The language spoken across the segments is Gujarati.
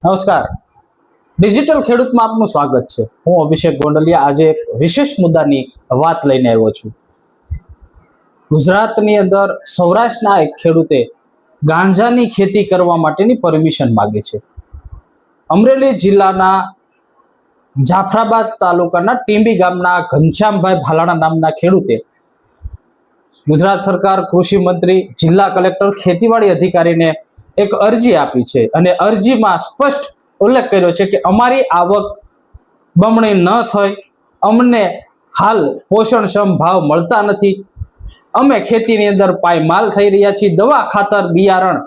નમસ્કાર. ડિજિટલ ખેડૂતમાં આપનું સ્વાગત છે. હું અભિષેક ગોંડલિયા આજે એક વિશેષ મુદ્દાની વાત લઈને આવ્યો છું. ગુજરાતની અંદર સૌરાષ્ટ્રના એક ખેડૂતે ગાંજાની ખેતી કરવા માટેની પરમિશન માંગી છે. અમરેલી જિલ્લાના જાફરાબાદ તાલુકાના ટીંબી ગામના ઘનશ્યામભાઈ ભાલાણા નામના ખેડૂતે ગુજરાત સરકાર, કૃષિ મંત્રી, જિલ્લા કલેક્ટર, ખેતીવાડી અધિકારીને એક અરજી આપી છે અને અરજીમાં સ્પષ્ટ ઉલ્લેખ કર્યો છે કે અમારી આવક બમણી ન થઈ, અમને હાલ પોષણક્ષમ ભાવ મળતા નથી, અમે ખેતીની અંદર પાયમાલ થઈ રહ્યા છીએ, દવા, ખાતર, બિયારણ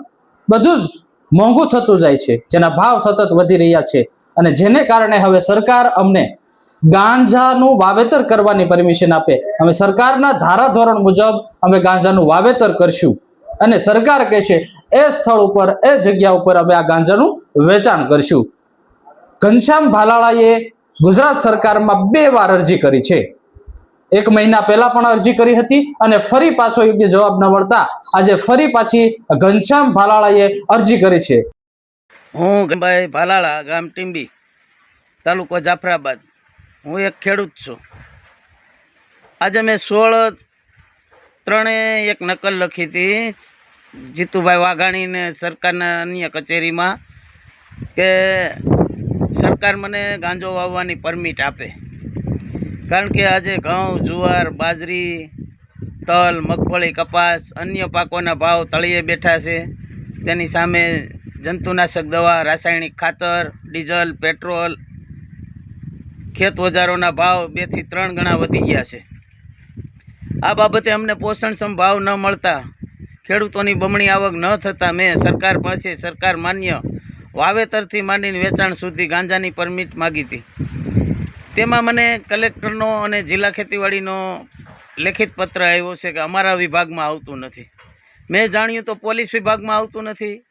બધું જ મોંઘું થતું જાય છે, જેના ભાવ સતત વધી રહ્યા છે અને જેને કારણે હવે સરકાર અમને ગાંજાનું વાવેતર કરવાની પરમિશન આપે. અમે સરકારના ધારાધોરણ મુજબ અમે ગાંજાનું વાવેતર કરશું અને સરકાર કહેશે એ સ્થળ ઉપર, એ જગ્યા ઉપર અમે આ ગાંજાનું વેચાણ કરશું. ઘનશ્યામ ભાલાળાએ ગુજરાત સરકારમાં 2 વાર અરજી કરી છે. 1 મહિના પહેલા પણ અરજી કરી હતી અને ફરી પાછો યોગ્ય જવાબ ન મળતા આજે ફરી પાછી ઘનશ્યામ ભાલાળાએ અરજી કરી છે. હું ભાઈ ભાલાળા, ગામ ટીંબી, તાલુકો જાફરાબાદ. હું એક ખેડૂત છું. આજે મેં 16/3 એક નકલ લખી હતી જીતુભાઈ વાઘાણીને સરકારના અન્ય કચેરીમાં કે સરકાર મને ગાંજો વાવવાની પરમિટ આપે. કારણ કે આજે ઘઉં, જુવાર, બાજરી, તલ, મગફળી, કપાસ, અન્ય પાકોના ભાવ તળિયે બેઠા છે. તેની સામે જંતુનાશક દવા, રાસાયણિક ખાતર, ડીઝલ, પેટ્રોલ, ખેત ઓજારોના ભાવ 2 થી 3 ગણા વધી ગયા છે. આ બાબતે અમને પોષણક્ષમ ભાવ ન મળતા, ખેડૂતોની બમણી આવક ન થતાં મેં સરકાર પાસે સરકાર માન્ય વાવેતરથી માંડીને વેચાણ સુધી ગાંજાની પરમિટ માગી હતી. તેમાં મને કલેક્ટરનો અને જિલ્લા ખેતીવાડીનો લેખિત પત્ર આવ્યો છે કે અમારા વિભાગમાં આવતું નથી. મેં જાણ્યું તો પોલીસ વિભાગમાં આવતું નથી,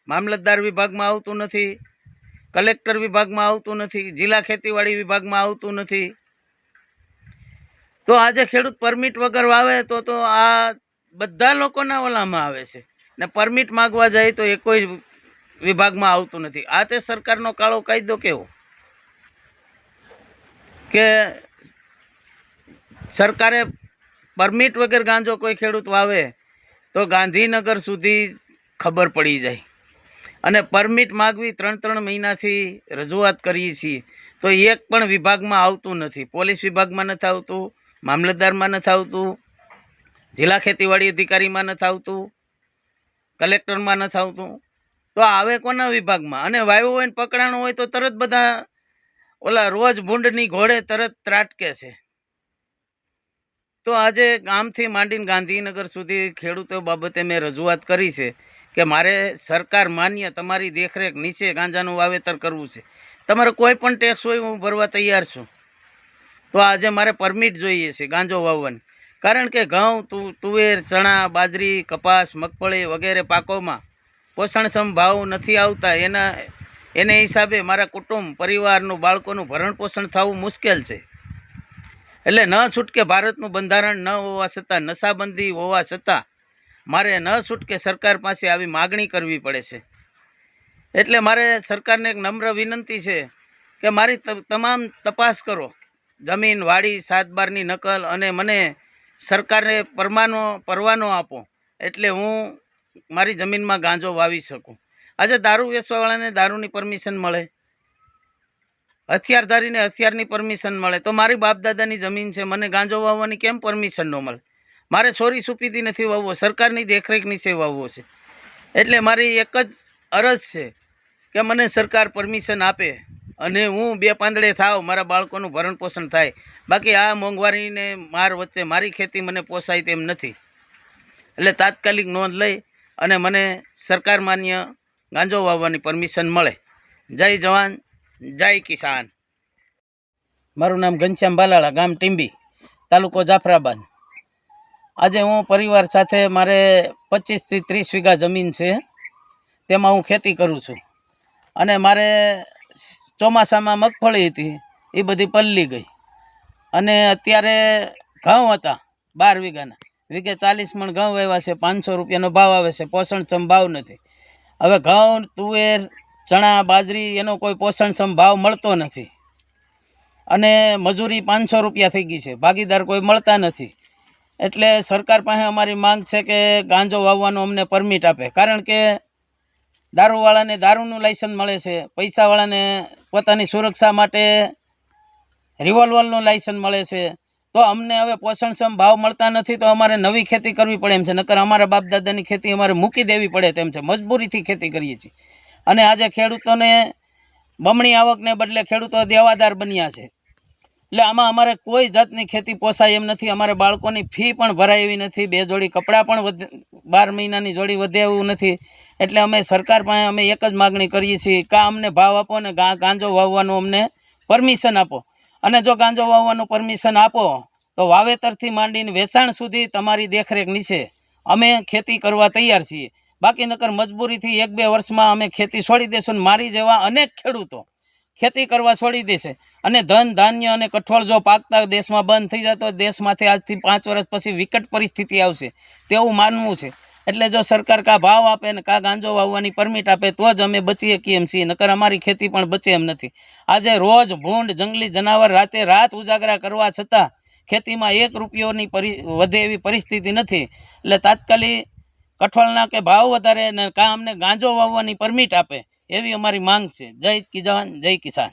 મામલતદાર વિભાગમાં આવતું નથી, કલેક્ટર વિભાગમાં આવતું નથી, જિલ્લા ખેતીવાડી વિભાગમાં આવતું નથી. તો આજે ખેડૂત પરમિટ વગર વાવે તો આ બધા લોકોના ઓલામાં આવે છે ને પરમિટ માગવા જાય તો એ કોઈ વિભાગમાં આવતું નથી. આ તે સરકારનો કાળો કાયદો કેવો કે સરકારે પરમિટ વગર ગાંજો કોઈ ખેડૂત વાવે તો ગાંધીનગર સુધી ખબર પડી જાય. અને પરમિટ માગવી 3 મહિનાથી રજૂઆત કરીએ છીએ તો એક પણ વિભાગમાં આવતું નથી. પોલીસ વિભાગમાં નથી આવતું, મામલતદારમાં નથી આવતું, જિલ્લા ખેતીવાડી અધિકારીમાં નથી આવતું, કલેક્ટરમાં નથી આવતું. તો આવે કોના વિભાગમાં? અને વાવ્યો હોય ને પકડાણો હોય તો તરત બધા ઓલા રોજ ભૂંડની ઘોડે તરત ત્રાટકે છે. તો આજે ગામથી માંડીને ગાંધીનગર સુધી ખેડૂતો બાબતે મેં રજૂઆત કરી છે કે મારે સરકાર માન્ય તમારી દેખરેખ નીચે ગાંજાનું વાવેતર કરવું છે. તમારો કોઈ પણ ટેક્સ હોય હું ભરવા તૈયાર છું. તો આજે મારે પરમિટ જોઈએ છે ગાંજો વાવવાની. કારણ કે ઘઉં, તુવેર, ચણા, બાજરી, કપાસ, મગફળી વગેરે પાકોમાં પોષણક્ષમ ભાવ નથી આવતા. એને હિસાબે મારા કુટુંબ, પરિવારનું, બાળકોનું ભરણ પોષણ થવું મુશ્કેલ છે. એટલે ન છૂટકે ભારતનું બંધારણ ન હોવા છતાં, નશાબંધી હોવા છતાં મારે ન છૂટકે સરકાર પાસે આવી માગણી કરવી પડે છે. એટલે મારે સરકારને એક નમ્ર વિનંતી છે કે મારી તમામ તપાસ કરો, જમીન, વાડી, 7/12ની નકલ, અને મને સરકારને પરવાનો આપો એટલે હું મારી જમીનમાં ગાંજો વાવી શકું. આજે દારૂ વેચવાવાળાને દારૂની પરમિશન મળે, હથિયારધારીને હથિયારની પરમિશન મળે, તો મારી બાપદાદાની જમીન છે, મને ગાંજો વાવવાની કેમ પરમિશન ન મળે? મારે છોરી સુપીથી નથી વાવવો, સરકારની દેખરેખ નીચે વાવવો છે. એટલે મારી એક જ અરજ છે કે મને સરકાર પરમિશન આપે અને હું 2 પાંદડે થાવ, મારા બાળકોનું ભરણ પોષણ થાય. બાકી આ મોંઘવારીને માર વચ્ચે મારી ખેતી મને પોસાય તેમ નથી. એટલે તાત્કાલિક નોંધ લઈ અને મને સરકાર માન્ય ગાંજો વાવવાની પરમિશન મળે. જય જવાન, જય કિસાન. મારું નામ ઘનશ્યામ ભાલાળા, ગામ ટીંબી, તાલુકો જાફરાબાદ. આજે હું પરિવાર સાથે, મારે 25 થી 30 વીઘા જમીન છે, તેમાં હું ખેતી કરું છું. અને મારે ચોમાસામાં મગફળી હતી, એ બધી પલળી ગઈ. અને અત્યારે ઘઉં હતા 12 વીઘાના, વીઘે 40 મણ ઘઉં વાવ્યા છે, 500 રૂપિયાનો ભાવ આવે છે, પોષણક્ષમ ભાવ નથી. હવે ઘઉં, તુવેર, ચણા બાજરી એનો કોઈ પોષણક્ષમ ભાવ મળતો નથી અને મજૂરી 500 રૂપિયા થઈ ગઈ છે, ભાગીદાર કોઈ મળતા નથી. એટલે સરકાર પાસે અમારી માંગ છે કે ગાંજો વાવવાનો અમને પરમિટ આપે, કારણ કે દારૂવાળાને દારૂનું લાયસન્સ મળે છે, પૈસાવાળાને પોતાની સુરક્ષા માટે રિવોલ્વરનું લાયસન્સ મળે છે. તો અમને હવે પોષણક્ષમ ભાવ મળતા નથી તો અમારે નવી ખેતી કરવી પડે એમ છે, નકર અમારા બાપ દાદાની ખેતી અમારે મૂકી દેવી પડે તેમ છે. મજબૂરીથી ખેતી કરીએ છીએ અને આજે ખેડૂતોને બમણી આવકને બદલે ખેડૂતો દેવાદાર બન્યા છે. એટલે આમાં અમારે કોઈ જાતની ખેતી પોસાય એમ નથી. અમારે બાળકોની ફી પણ ભરાય એવી નથી, 2 જોડી કપડાં પણ 12 મહિનાની જોડી વધે એવું નથી. એટલે અમે સરકાર પાસે અમે એક જ માગણી કરીએ છીએ, કાં અમને ભાવ આપો ને ગાંજો વાવવાનું અમને પરમિશન આપો. અને જો ગાંજો વાવવાનું પરમિશન આપો તો વાવેતરથી માંડીને વેચાણ સુધી તમારી દેખરેખ નીચે અમે ખેતી કરવા તૈયાર છીએ. બાકી નકર મજબૂરીથી 1-2 વર્ષમાં અમે ખેતી છોડી દેશું. મારી જેવા અનેક ખેડૂતો ખેતી કરવા છોડી દેશે અને ધન ધાન્ય અને કઠોળ જો પાકતા દેશમાં બંધ થઈ જાય તો દેશમાંથી આજથી 5 વર્ષ પછી વિકટ પરિસ્થિતિ આવશે તેવું માનવું છે. એટલે જો સરકાર કા ભાવ આપે ને કા ગાંજો વાવવાની પરમિટ આપે તો જ અમે બચીએ કેમ છીએ, નકર અમારી ખેતી પણ બચે એમ નથી. આજે રોજ ભૂંડ જંગલી જનાવર રાત ઉજાગરા કરવા છતાં ખેતીમાં 1 રૂપિયોની વધે એવી પરિસ્થિતિ નથી. એટલે તાત્કાલિક કઠોળના કે ભાવ વધારે ને કાં અમને ગાંજો વાવવાની પરમિટ આપે એવી અમારી માંગ છે. જય કિસાન, જય કિસાન.